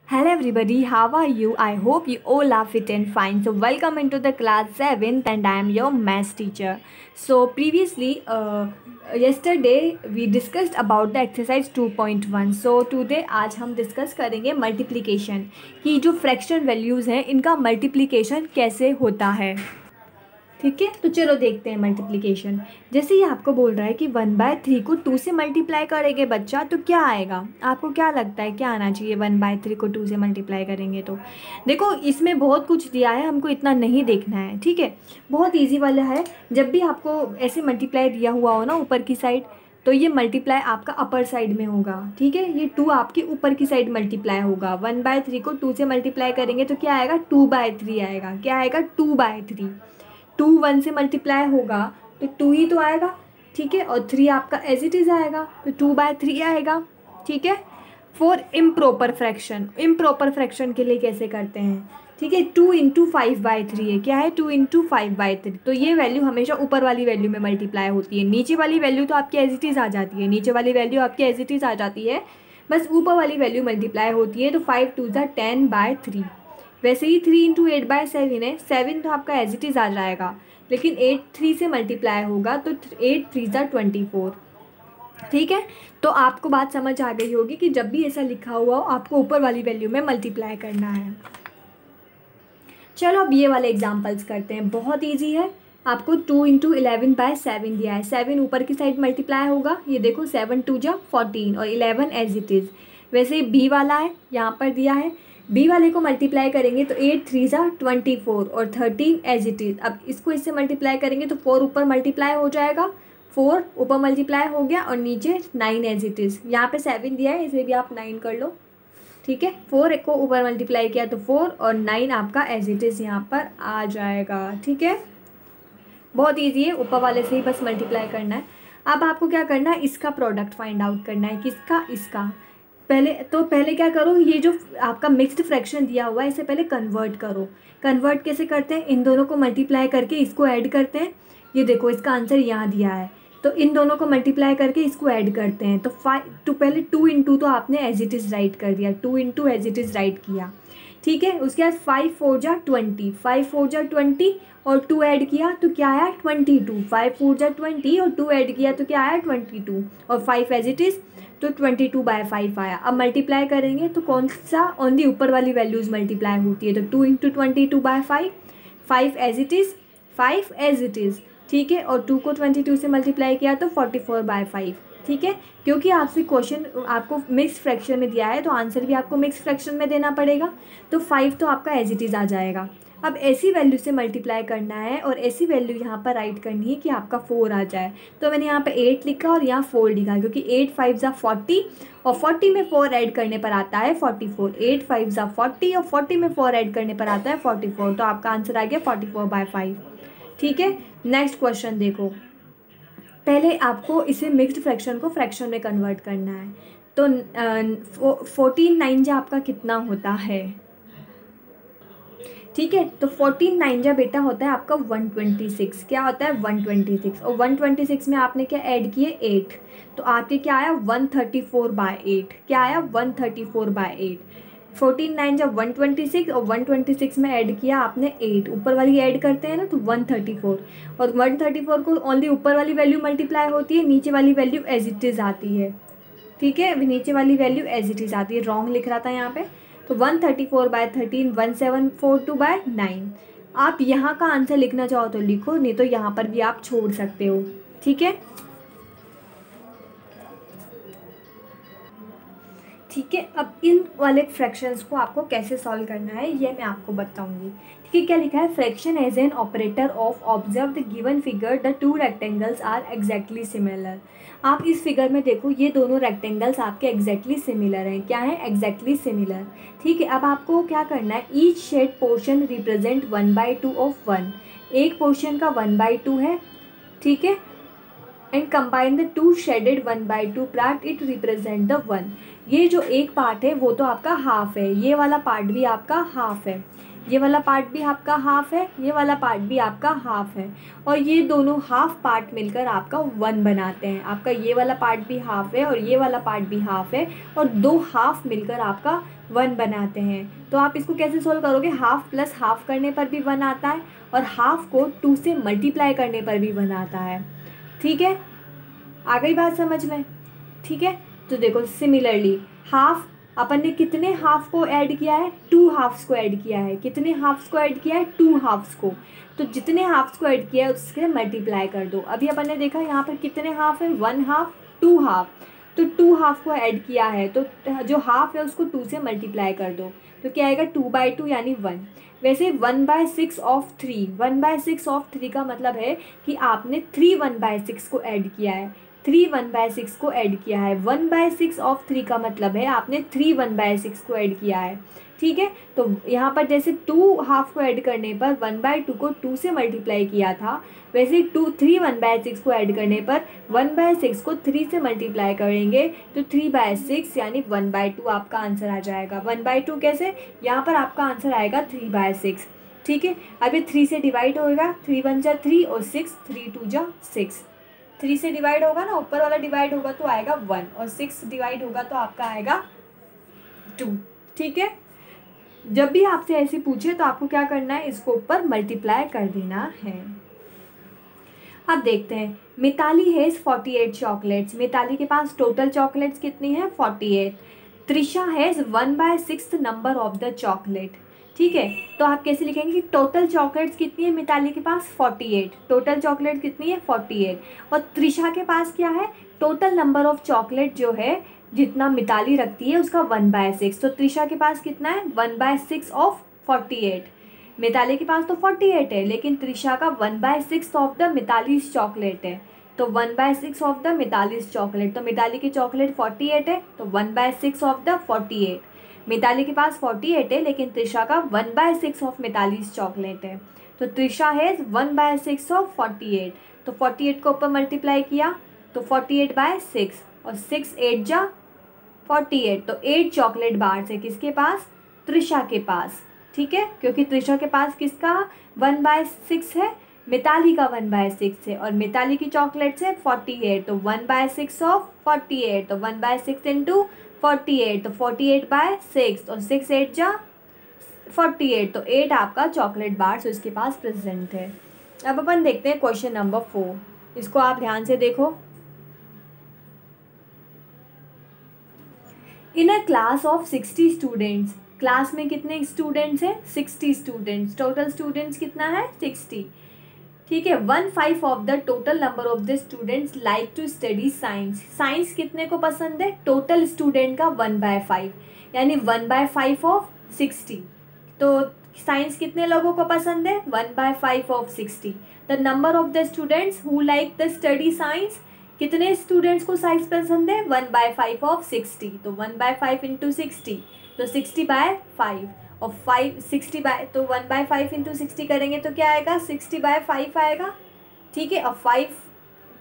Hello everybody, how are you? I hope you all are fit and fine. So welcome into the class 7th and I am your maths teacher. So previously, yesterday we discussed about the exercise 2.1. So today आज हम discuss करेंगे multiplication कि जो fraction values हैं इनका multiplication कैसे होता है। ठीक है, तो चलो देखते हैं मल्टीप्लिकेशन। जैसे ये आपको बोल रहा है कि 1/3 को 2 से मल्टीप्लाई करेंगे बच्चा, तो क्या आएगा? आपको क्या लगता है क्या आना चाहिए 1/3 को 2 से मल्टीप्लाई करेंगे तो? देखो इसमें बहुत कुछ दिया है, हमको इतना नहीं देखना है। ठीक है, बहुत ईजी वाला है। जब भी आपको ऐसे मल्टीप्लाई दिया हुआ हो ना ऊपर की साइड, तो ये मल्टीप्लाई आपका अपर साइड में होगा। ठीक है, ये 2 आपकी ऊपर की साइड मल्टीप्लाई होगा। 1/3 को 2 से मल्टीप्लाई करेंगे तो क्या आएगा? 2/3 आएगा। क्या आएगा? 2/3। 2 1 से मल्टीप्लाई होगा तो 2 ही तो आएगा। ठीक है, और 3 आपका एज इट इज़ आएगा तो 2/3 आएगा। ठीक है, फॉर इम्प्रॉपर फ्रैक्शन के लिए कैसे करते हैं? ठीक है, 2 × 5/3 है। क्या है? 2 × 5/3। तो ये वैल्यू हमेशा ऊपर वाली वैल्यू में मल्टीप्लाई होती है। नीचे वाली वैल्यू तो आपकी एज इट इज़ आ जाती है। नीचे वाली वैल्यू आपकी एज इट इज़ आ जाती है, बस ऊपर वाली वैल्यू मल्टीप्लाई होती है। तो 5 2 10/3। वैसे ही 3 × 8/7 है। 7 तो आपका एज इट इज़ आ जाएगा, लेकिन 8 3 से मल्टीप्लाई होगा तो 8 3 24। ठीक है, तो आपको बात समझ आ गई होगी कि जब भी ऐसा लिखा हुआ हो आपको ऊपर वाली वैल्यू में मल्टीप्लाई करना है। चलो अब ये वाले एग्जाम्पल्स करते हैं, बहुत ईजी है। आपको 2 × 11/7 दिया है। 7 ऊपर की साइड मल्टीप्लाई होगा, ये देखो 7 2 14 और 11 एज इट इज़। वैसे बी वाला है, यहाँ पर दिया है। बी वाले को मल्टीप्लाई करेंगे तो 8 3 24 और 13 एज इट इज़। अब इसको इससे मल्टीप्लाई करेंगे तो 4 ऊपर मल्टीप्लाई हो जाएगा, 4 ऊपर मल्टीप्लाई हो गया और नीचे 9 एज इट इज़। यहाँ पे 7 दिया है, इसे भी आप 9 कर लो। ठीक है, 4 को ऊपर मल्टीप्लाई किया तो 4 और 9 आपका एज इट इज़ यहाँ पर आ जाएगा। ठीक है, बहुत ईजी है, ऊपर वाले से ही बस मल्टीप्लाई करना है। अब आपको क्या करना है? इसका प्रोडक्ट फाइंड आउट करना है। किसका? इसका। पहले क्या करो, ये जो आपका मिक्स्ड फ्रैक्शन दिया हुआ है इसे पहले कन्वर्ट करो। कन्वर्ट कैसे करते हैं? इन दोनों को मल्टीप्लाई करके इसको ऐड करते हैं। ये देखो इसका आंसर यहाँ दिया है, तो इन दोनों को मल्टीप्लाई करके इसको ऐड करते हैं। तो पहले 2 × तो आपने एज इट इज़ राइट कर दिया, 2 × एज इट इज़ राइट किया। ठीक है, उसके बाद 5 4 20, 5 4 20 और 2 ऐड किया तो क्या आया? 22। 5 4 20 और 2 ऐड किया तो क्या आया? 22 और 5 एज इट इज़, तो 22/5 आया। अब मल्टीप्लाई करेंगे तो कौन सा? ओनली ऊपर वाली वैल्यूज़ मल्टीप्लाई होती है। तो 2 × 22/5, 5 as it is, 5 as it is. ठीक है, और 2 को 22 से मल्टीप्लाई किया तो 44/5। ठीक है, क्योंकि आपसे क्वेश्चन आपको मिक्स फ्रैक्शन में दिया है तो आंसर भी आपको मिक्स फ्रैक्शन में देना पड़ेगा। तो 5 तो आपका एज इट इज़ आ जाएगा। अब ऐसी वैल्यू से मल्टीप्लाई करना है और ऐसी वैल्यू यहाँ पर राइट करनी है कि आपका 4 आ जाए। तो मैंने यहाँ पे 8 लिखा और यहाँ 4 लिखा, क्योंकि 8 5 40 और 40 में 4 ऐड करने पर आता है 44। 8 5 40 और 40 में 4 ऐड करने पर आता है 44। तो आपका आंसर आ गया 44/5। ठीक है, नेक्स्ट क्वेश्चन देखो। पहले आपको इसे मिक्स्ड फ्रैक्शन को फ्रैक्शन में कन्वर्ट करना है। तो 14 9 आपका कितना होता है? ठीक है, तो 14 9 बेटा होता है आपका 126। क्या होता है? 126। और 126 में आपने क्या ऐड किए? 8। तो आपके क्या आया? 134/8। क्या आया? 134/8। 14 9 126 और 126 में ऐड किया आपने 8। ऊपर वाली ऐड करते हैं ना तो 134, और 134 को ओनली ऊपर वाली वैल्यू मल्टीप्लाई होती है, नीचे वाली वैल्यू एज इट इज़ आती है। ठीक है, अभी नीचे वाली वैल्यू एज इट इज़ आती है, रॉन्ग लिख रहा था यहाँ पे। तो 134/13 1742/9। आप यहाँ का आंसर लिखना चाहो तो लिखो, नहीं तो यहाँ पर भी आप छोड़ सकते हो। ठीक है, ठीक है, अब इन वाले फ्रैक्शंस को आपको कैसे सॉल्व करना है ये मैं आपको बताऊंगी। ठीक है, क्या लिखा है? Fraction as an operator of observe the given figure the 2 rectangles are exactly similar. आप इस फिगर में देखो, ये दोनों रेक्टेंगल्स आपके एग्जैक्टली सिमिलर हैं। क्या है? Exactly similar. ठीक है, अब आपको क्या करना है? Each shade portion represent 1/2 of 1। एक पोर्शन का 1/2 है। ठीक है, and combine the 2 shaded 1/2 part, it represent the 1। ये जो एक पार्ट है वो तो आपका हाफ है, ये वाला पार्ट भी आपका हाफ है, ये वाला पार्ट भी आपका हाफ है, ये वाला पार्ट भी आपका हाफ है, और ये दोनों हाफ पार्ट मिलकर आपका 1 बनाते हैं। आपका ये वाला पार्ट भी हाफ है और ये वाला पार्ट भी हाफ है, और दो हाफ मिलकर आपका 1 बनाते हैं। तो आप इसको कैसे सोल्व करोगे, हाफ प्लस हाफ करने पर भी 1 आता है, और हाफ को 2 से मल्टीप्लाई करने पर भी 1 आता है। ठीक है, आ गई बात समझ में? ठीक है, तो देखो सिमिलरली हाफ, अपन ने कितने हाफ को ऐड किया है, 2 हाफ्स को ऐड किया है। कितने हाफ्स को ऐड किया है, 2 हाफ्स को। तो जितने हाफ्स को ऐड किया है उससे मल्टीप्लाई कर दो। अभी अपन ने देखा यहाँ पर कितने हाफ है, 1 हाफ 2 हाफ, तो 2 हाफ को ऐड किया है, तो जो हाफ है उसको 2 से मल्टीप्लाई कर दो, तो क्या आएगा 2/2 यानी 1। वैसे 1/6 ऑफ 3, 1/6 ऑफ 3 का मतलब है कि आपने 3 1/6 को ऐड किया है, 3 1/6 को ऐड किया है। 1/6 ऑफ 3 का मतलब है आपने 3 1/6 को ऐड किया है। ठीक है, तो यहाँ पर जैसे 2 हाफ को ऐड करने पर 1/2 को 2 से मल्टीप्लाई किया था, वैसे 3 1/6 को ऐड करने पर 1/6 को 3 से मल्टीप्लाई करेंगे, तो 3/6 यानी 1/2 आपका आंसर आ जाएगा। 1/2 कैसे, यहाँ पर आपका आंसर आएगा 3/6। ठीक है, अभी 3 से डिवाइड होएगा, 3 1 जा 3 और 6, 3 2 जा 6। 3 से डिवाइड होगा ना, ऊपर वाला डिवाइड होगा तो आएगा 1, और 6 डिवाइड होगा तो आपका आएगा 2। ठीक है, जब भी आपसे ऐसे पूछे तो आपको क्या करना है, इसको ऊपर मल्टीप्लाई कर देना है। अब देखते हैं, मिताली हैज़ 48 चॉकलेट्स। मिताली के पास टोटल चॉकलेट्स कितनी है, 48। Trisha has 1/6 number of the chocolate. ठीक है, तो आप कैसे लिखेंगे कि टोटल चॉकलेट्स कितनी है मिताली के पास, 48। टोटल चॉकलेट कितनी है, 48। और त्रिशा के पास क्या है, टोटल नंबर ऑफ चॉकलेट जो है जितना मिताली रखती है उसका 1/6। तो त्रिशा के पास कितना है, 1/6 ऑफ 48। मिताली के पास तो 48 है, लेकिन त्रिशा का 1/6 ऑफ द मितालीज चॉकलेट है, तो 1/6 ऑफ द मितालीज चॉकलेट। तो मिताली की चॉकलेट 48 है, तो 1/6 ऑफ द 48। मिताली के पास 48 है, लेकिन त्रिशा का 1/6 ऑफ मितालीज चॉकलेट है, तो त्रिशा हैज़ 1/6 ऑफ 48। तो 48 को ऊपर मल्टीप्लाई किया तो 48/6, और 6 8 जा 48, तो 8 चॉकलेट बार्स है किसके पास, त्रिशा के पास। ठीक है, क्योंकि त्रिशा के पास किसका 1/6 है, मिताली का 1/6 है, और मिताली की चॉकलेट्स है 48, तो 1/6 ऑफ 48, तो 1/6 इंटू 48, तो 48/6, और 6 8 जा 48, तो 8 आपका चॉकलेट बार्स उसके पास प्रेजेंट है। अब अपन देखते हैं क्वेश्चन नंबर 4, इसको आप ध्यान से देखो। In a class of 60 students, class में कितने स्टूडेंट्स हैं, 60 स्टूडेंट्स। टोटल स्टूडेंट्स कितना है, 60। ठीक है, 1/5 of the total number of the students like to study science. Science कितने को पसंद है, टोटल स्टूडेंट का 1/5, यानी 1/5 ऑफ 60। तो साइंस कितने लोगों को पसंद है, 1/5 of 60। The number of the students who like the study science, कितने स्टूडेंट्स को साइंस पसंद है, 1/5 ऑफ 60। तो 1/5 इंटू 60, तो 60/5, और 60 तो 1/5 इंटू 60 करेंगे तो क्या आएगा, 60/5 आएगा। ठीक है, और 5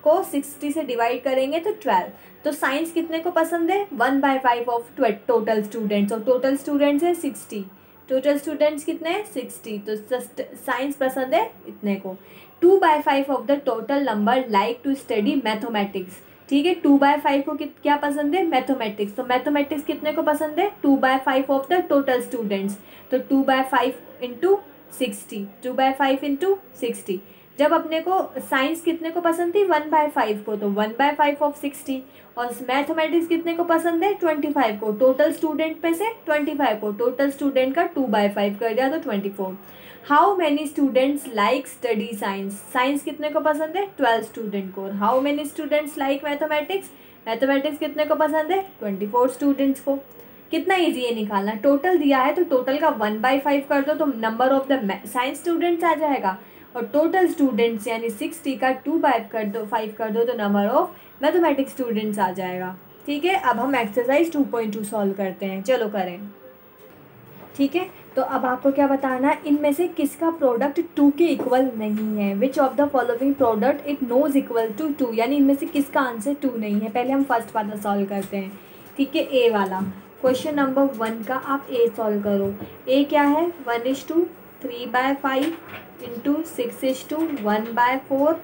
को 60 से डिवाइड करेंगे तो 12। तो साइंस कितने को पसंद है, 1/5 ऑफ टोटल स्टूडेंट्स, और टोटल स्टूडेंट्स है 60। टोटल स्टूडेंट्स कितने हैं, 60, तो साइंस पसंद है इतने को। 2/5 of the total number like to study mathematics. ठीक है, 2/5 को क्या पसंद है, मैथमेटिक्स। तो मैथमेटिक्स कितने को पसंद है, 2/5 ऑफ द टोटल स्टूडेंट्स, तो 2/5 इंटू 60, 2/5 इंटू 60। जब अपने को साइंस कितने को पसंद थी, 1/5 को, तो 1/5 ऑफ 60। और मैथमेटिक्स कितने को पसंद है, 25 को। टोटल स्टूडेंट में से 25 को, टोटल स्टूडेंट का 2/5 कर दिया तो 24। How many students like study science. Science कितने को पसंद है, 12 स्टूडेंट को। How many students like mathematics, mathematics कितने को पसंद है, 24 स्टूडेंट्स को। कितना ईजी है निकालना, टोटल दिया है तो टोटल का 1/5 कर दो तो number of the science students आ जाएगा, और टोटल स्टूडेंट्स यानी 60 का 2/5 कर दो तो नंबर ऑफ मैथमेटिक्स स्टूडेंट्स आ जाएगा। ठीक है, अब हम एक्सरसाइज 2.2 सॉल्व करते हैं, चलो करें। ठीक है, तो अब आपको क्या बताना है, इनमें से किसका प्रोडक्ट 2 के इक्वल नहीं है। Which of the following product it knows equal to 2, यानी इनमें से किसका आंसर 2 नहीं है। पहले हम फर्स्ट वाला सॉल्व करते हैं। ठीक है, ए वाला क्वेश्चन नंबर 1 का आप ए सॉल्व करो। ए क्या है, 1:3/5 इंटू 6:1/4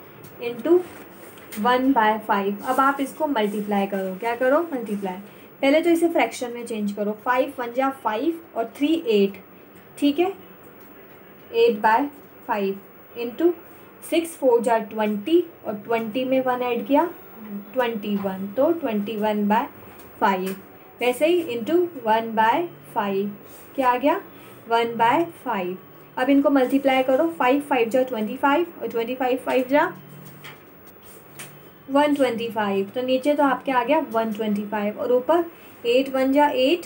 इंटू 1/5। अब आप इसको मल्टीप्लाई करो, क्या करो, मल्टीप्लाई। पहले तो इसे फ्रैक्शन में चेंज करो, 5 1 जा 5 और 3 8, ठीक है, 8/5 इंटू 6 4 जा 20 और 20 में 1 ऐड किया 21, तो 21/5। वैसे ही इंटू 1/5 क्या आ गया, 1/5। अब इनको मल्टीप्लाई करो, 5 5 जा 25 और 25 5 जा 125, तो नीचे तो आपके आ गया 125 और ऊपर 8 1 जा 8,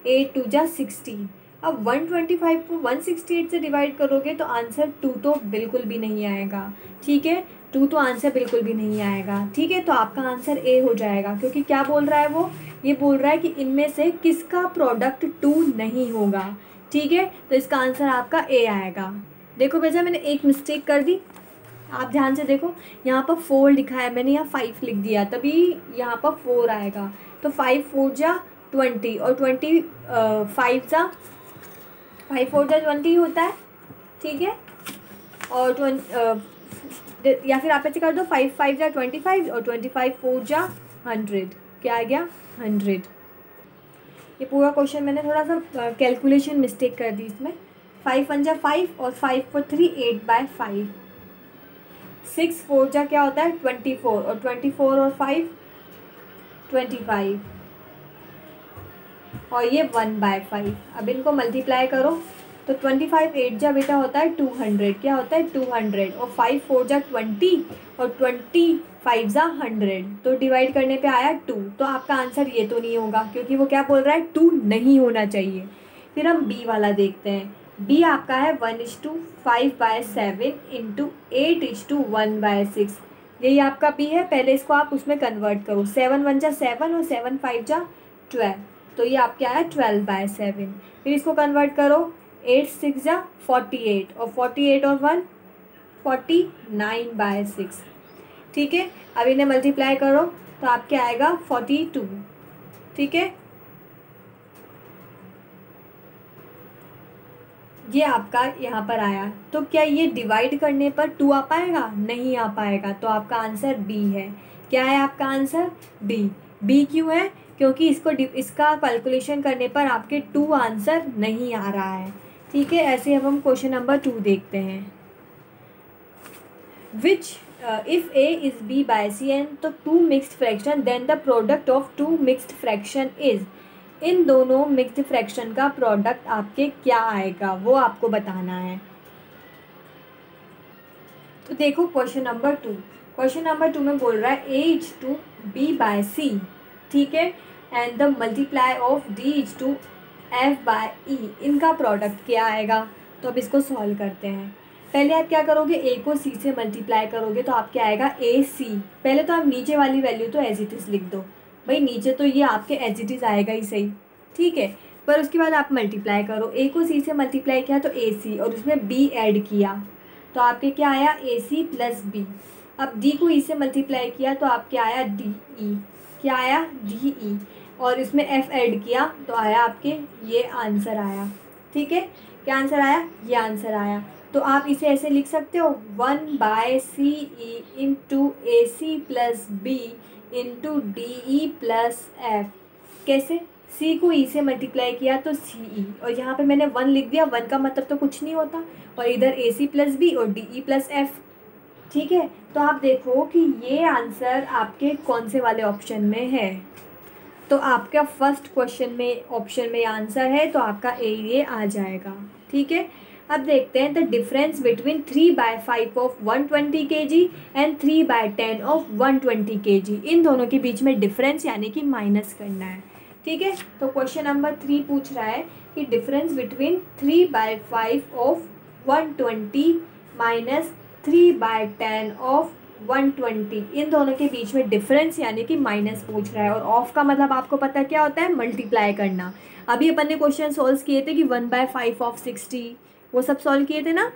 8 2 जा 16। अब 125 को 168 से डिवाइड करोगे तो आंसर 2 तो बिल्कुल भी नहीं आएगा, ठीक है, 2 तो आंसर बिल्कुल भी नहीं आएगा, ठीक है। तो आपका आंसर ए हो जाएगा, क्योंकि क्या बोल रहा है वो, ये बोल रहा है कि इनमें से किसका प्रोडक्ट 2 नहीं होगा, ठीक है। तो इसका आंसर आपका ए आएगा। देखो बेटा मैंने एक मिस्टेक कर दी, आप ध्यान से देखो, यहाँ पर 4 लिखा है, मैंने यहाँ 5 लिख दिया, तभी यहाँ पर 4 आएगा। तो 5 4 जा 20 और 20 5 जा 5 4 जा 20 होता है, ठीक है। और या फिर आप ऐसे कर दो, 5 5 जा 25 और 25 4 जा 100, क्या आ गया 100। ये पूरा क्वेश्चन मैंने थोड़ा सा कैलकुलेशन मिस्टेक कर दी इसमें। 5 1 जा 5 और 5 4 3 8/5। 6 4 जा क्या होता है 24 और 24 और 5 25 और ये 1/5। अब इनको मल्टीप्लाई करो तो 25 8 जा बेटा होता है 200, क्या होता है 200 और 5 4 जा 20 और 25 जा 100, तो डिवाइड करने पे आया 2। तो आपका आंसर ये तो नहीं होगा, क्योंकि वो क्या बोल रहा है 2 नहीं होना चाहिए। फिर हम बी वाला देखते हैं। बी आपका है 1:5/7 इंटू 8:1/6। यही आपका बी है। पहले इसको आप उसमें कन्वर्ट करो, 7 1 जा 7 और 7 5 जा 12, तो ये आपके आया 12/7। फिर इसको कन्वर्ट करो, 8 6 जा 48 और 48 और 1 49/6, ठीक है। अब इन्हें मल्टीप्लाई करो तो आपके आएगा 42, ठीक है। ये आपका यहाँ पर आया, तो क्या ये डिवाइड करने पर 2 आ पाएगा, नहीं आ पाएगा, तो आपका आंसर बी है। क्या है आपका आंसर, बी। बी क्यों है, क्योंकि इसका कैलकुलेशन करने पर आपके 2 आंसर नहीं आ रहा है, ठीक है। ऐसे अब हम क्वेश्चन नंबर 2 देखते हैं। Which if A is B by C N, तो 2 mixed fraction, then the product of 2 mixed fraction is. इन दोनों मिक्स्ड फ्रैक्शन का प्रोडक्ट आपके क्या आएगा वो आपको बताना है। तो देखो क्वेश्चन नंबर 2, क्वेश्चन नंबर 2 में बोल रहा है A is two B by C, ठीक है, and the multiply of D is two F by E, इनका प्रोडक्ट क्या आएगा। तो अब इसको सॉल्व करते हैं। पहले आप क्या करोगे, ए को सी से मल्टीप्लाई करोगे तो आपके आएगा ए सी। पहले तो आप नीचे वाली वैल्यू तो एज इट इज़ लिख दो, भाई नीचे तो ये आपके एज इट इज़ आएगा ही सही, ठीक है। पर उसके बाद आप मल्टीप्लाई करो, ए को सी से मल्टीप्लाई किया तो ए सी और उसमें बी ऐड किया तो आपके क्या आया ए सी प्लस बी। अब डी को ई से मल्टीप्लाई किया तो आपके आया डी ई, क्या आया डी ई, और इसमें एफ ऐड किया तो आया आपके ये आंसर आया, ठीक है। क्या आंसर आया, ये आंसर आया। तो आप इसे ऐसे लिख सकते हो 1/CE into A C plus B into D E plus F. कैसे, सी को ई से मल्टीप्लाई किया तो सी ई, और यहाँ पे मैंने 1 लिख दिया, 1 का मतलब तो कुछ नहीं होता, और इधर ए सी प्लस बी और डी ई प्लस एफ, ठीक है। तो आप देखो कि ये आंसर आपके कौन से वाले ऑप्शन में है। तो आपका फर्स्ट क्वेश्चन में ऑप्शन में आंसर है, तो आपका ए ये आ जाएगा, ठीक है। अब देखते हैं the difference between 3/5 of 120 kg and 3/10 of 120 kg। इन दोनों के बीच में डिफरेंस यानी कि माइनस करना है, ठीक है। तो क्वेश्चन नंबर 3 पूछ रहा है कि difference between 3/5 of 120 minus 3/10 of 120, इन दोनों के बीच में डिफरेंस यानी कि माइनस पूछ रहा है। और ऑफ का मतलब आपको पता है क्या होता है, मल्टीप्लाई करना। अभी अपन ने क्वेश्चन सॉल्व किए थे कि 1/5 ऑफ 60, वो सब सॉल्व किए थे ना,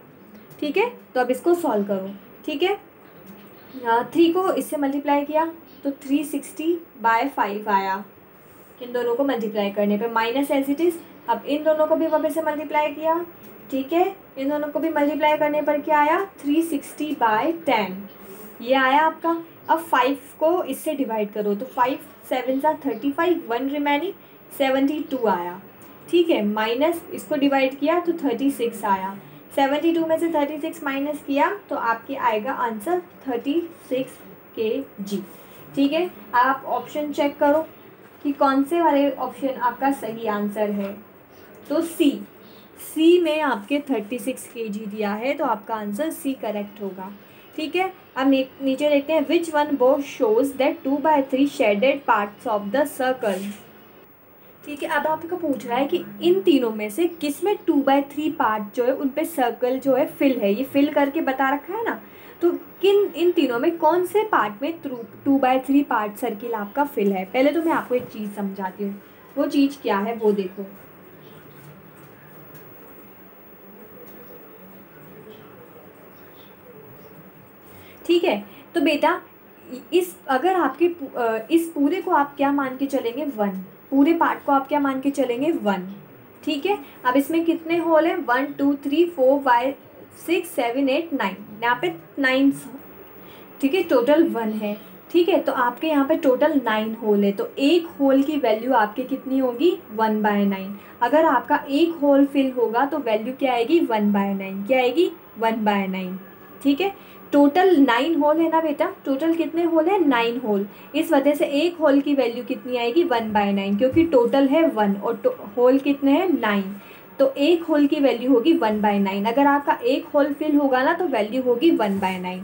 ठीक है। तो अब इसको सॉल्व करो, ठीक है। 3 को इससे मल्टीप्लाई किया तो 360/5 आया, इन दोनों को मल्टीप्लाई करने पे, माइनस एज इट इज़। अब इन दोनों को भी वापस से मल्टीप्लाई किया, ठीक है, इन दोनों को भी मल्टीप्लाई करने पर क्या आया 360/10 ये आया आपका। अब 5 को इससे डिवाइड करो तो 5 7 35, 1 रिमेनिंग 72 आया, ठीक है, माइनस इसको डिवाइड किया तो 36 आया। 72 में से 36 माइनस किया तो आपके आएगा आंसर 36 kg, ठीक है। आप ऑप्शन चेक करो कि कौन से वाले ऑप्शन आपका सही आंसर है। तो सी में आपके 36 kg दिया है, तो आपका आंसर सी करेक्ट होगा, ठीक है। अब नीचे देखते हैं which one both shows that 2/3 shaded parts of the circle, ठीक है। अब आपको पूछ रहा है कि इन तीनों में से किस में 2/3 पार्ट जो है उन पे सर्कल जो है फिल है, ये फिल करके बता रखा है ना, तो इन तीनों में कौन से पार्ट में 2/3 पार्ट सर्किल आपका फिल है। पहले तो मैं आपको एक चीज़ समझाती हूँ, वो चीज़ क्या है वो देखो। ठीक है, तो बेटा अगर आपके इस पूरे को आप क्या मान के चलेंगे 1, पूरे पार्ट को आप क्या मान के चलेंगे 1, ठीक है। अब इसमें कितने होल हैं 1 2 3 4 5 6 7 8 9, यहाँ पे 9, ठीक है, टोटल 1 है, ठीक है। तो आपके यहाँ पे टोटल 9 होल है, तो एक होल की वैल्यू आपके कितनी होगी 1/9। अगर आपका एक होल फिल होगा तो वैल्यू क्या आएगी 1/9, क्या आएगी 1/9, ठीक है। टोटल 9 होल है ना बेटा, टोटल कितने होल है 9 होल, इस वजह से एक होल की वैल्यू कितनी आएगी 1/9, क्योंकि टोटल है 1 और होल कितने हैं 9, तो एक होल की वैल्यू होगी 1/9। अगर आपका एक होल फिल होगा ना तो वैल्यू होगी 1/9।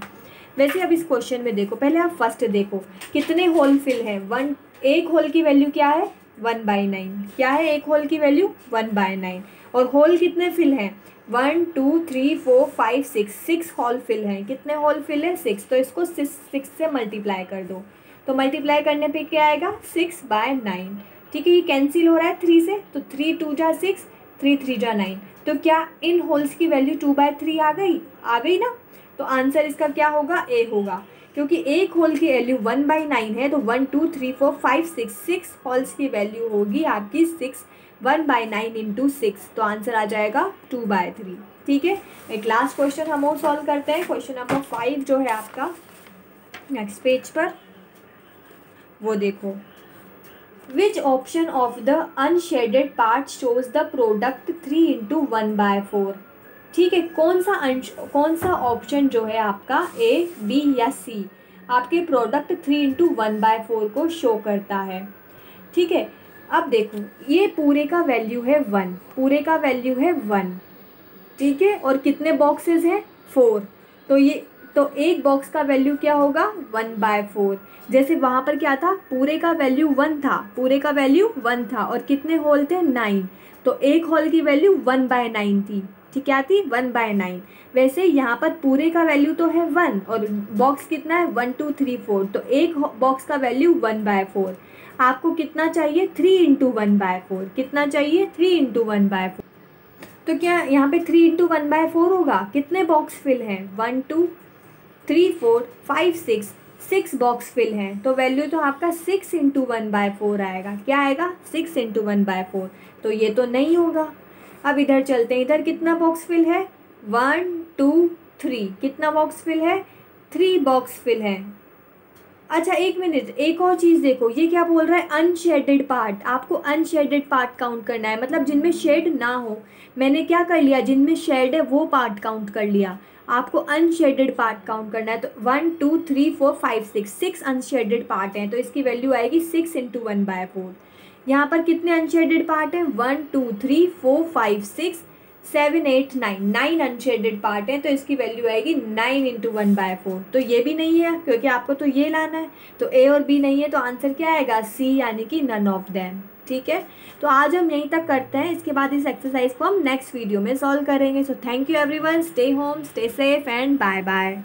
वैसे अब इस क्वेश्चन में देखो, पहले आप फर्स्ट देखो कितने होल फिल है 1, एक होल की वैल्यू क्या है 1/9, क्या है एक होल की वैल्यू 1/9, और होल कितने फिल हैं 1 2 3 4 5 6 होल फिल हैं, कितने होल फिल है 6, तो इसको 6 से मल्टीप्लाई कर दो, तो मल्टीप्लाई करने पे क्या आएगा 6/9, ठीक है। ये कैंसिल हो रहा है 3 से, तो 3 2 जा 6, 3 3 जा 9, तो क्या इन होल्स की वैल्यू 2/3 आ गई ना, तो आंसर इसका क्या होगा ए होगा, क्योंकि एक होल की वैल्यू 1/9 है, तो 1 2 3 4 5 6 होल्स की वैल्यू होगी आपकी 1/9 इंटू 6, तो आंसर आ जाएगा 2/3, ठीक है। एक लास्ट क्वेश्चन हम और सॉल्व करते हैं, क्वेश्चन नंबर 5 जो है आपका नेक्स्ट पेज पर, वो देखो which option of the unshielded part shows the product 3 into 1/4, ठीक है। कौन सा ऑप्शन जो है आपका ए बी या सी आपके प्रोडक्ट 3 इंटू 1/4 को शो करता है, ठीक है। अब देखो ये पूरे का वैल्यू है 1, पूरे का वैल्यू है 1, ठीक है, और कितने बॉक्सेस हैं 4, तो एक बॉक्स का वैल्यू क्या होगा 1/4, जैसे वहाँ पर क्या था पूरे का वैल्यू 1 था, पूरे का वैल्यू 1 था और कितने होल थे 9, तो एक होल की वैल्यू 1/9 थी, ठीक, क्या थी 1/9। वैसे यहाँ पर पूरे का वैल्यू तो है 1 और बॉक्स कितना है 1 2 3 4, तो एक बॉक्स का वैल्यू 1/4, आपको कितना चाहिए 3 इंटू 1/4, कितना चाहिए 3 इंटू 1/4, तो क्या यहाँ पे 3 इंटू 1/4 होगा, कितने बॉक्स फिल हैं 1 2 3 4 5 6 बॉक्स फिल हैं, तो वैल्यू तो आपका 6 इंटू 1/4 आएगा, क्या आएगा 6 इंटू 1/4, तो ये तो नहीं होगा। अब इधर चलते हैं, इधर कितना बॉक्स फिल है 1 2 3, कितना बॉक्स फिल है 3 बॉक्स फिल है। अच्छा एक मिनट, एक और चीज़ देखो, ये क्या बोल रहा है अनशेडेड पार्ट, आपको अनशेडेड पार्ट काउंट करना है, मतलब जिनमें शेड ना हो, मैंने क्या कर लिया जिनमें शेड है वो पार्ट काउंट कर लिया, आपको अनशेडेड पार्ट काउंट करना है, तो 1 2 3 4 5 6 अनशेडेड पार्ट हैं, तो इसकी वैल्यू आएगी 6 इंटू 1/4। यहाँ पर कितने अनशेडेड पार्ट हैं 1 2 3 4 5 6 7 8 9 अनशेडेड पार्ट हैं, तो इसकी वैल्यू आएगी 9 इंटू 1/4, तो ये भी नहीं है क्योंकि आपको तो ये लाना है, तो ए और बी नहीं है, तो आंसर क्या आएगा सी, यानी कि नन ऑफ देम, ठीक है। तो आज हम यहीं तक करते हैं, इसके बाद इस एक्सरसाइज को हम नेक्स्ट वीडियो में सॉल्व करेंगे। So thank you everyone, stay home, stay safe and bye bye.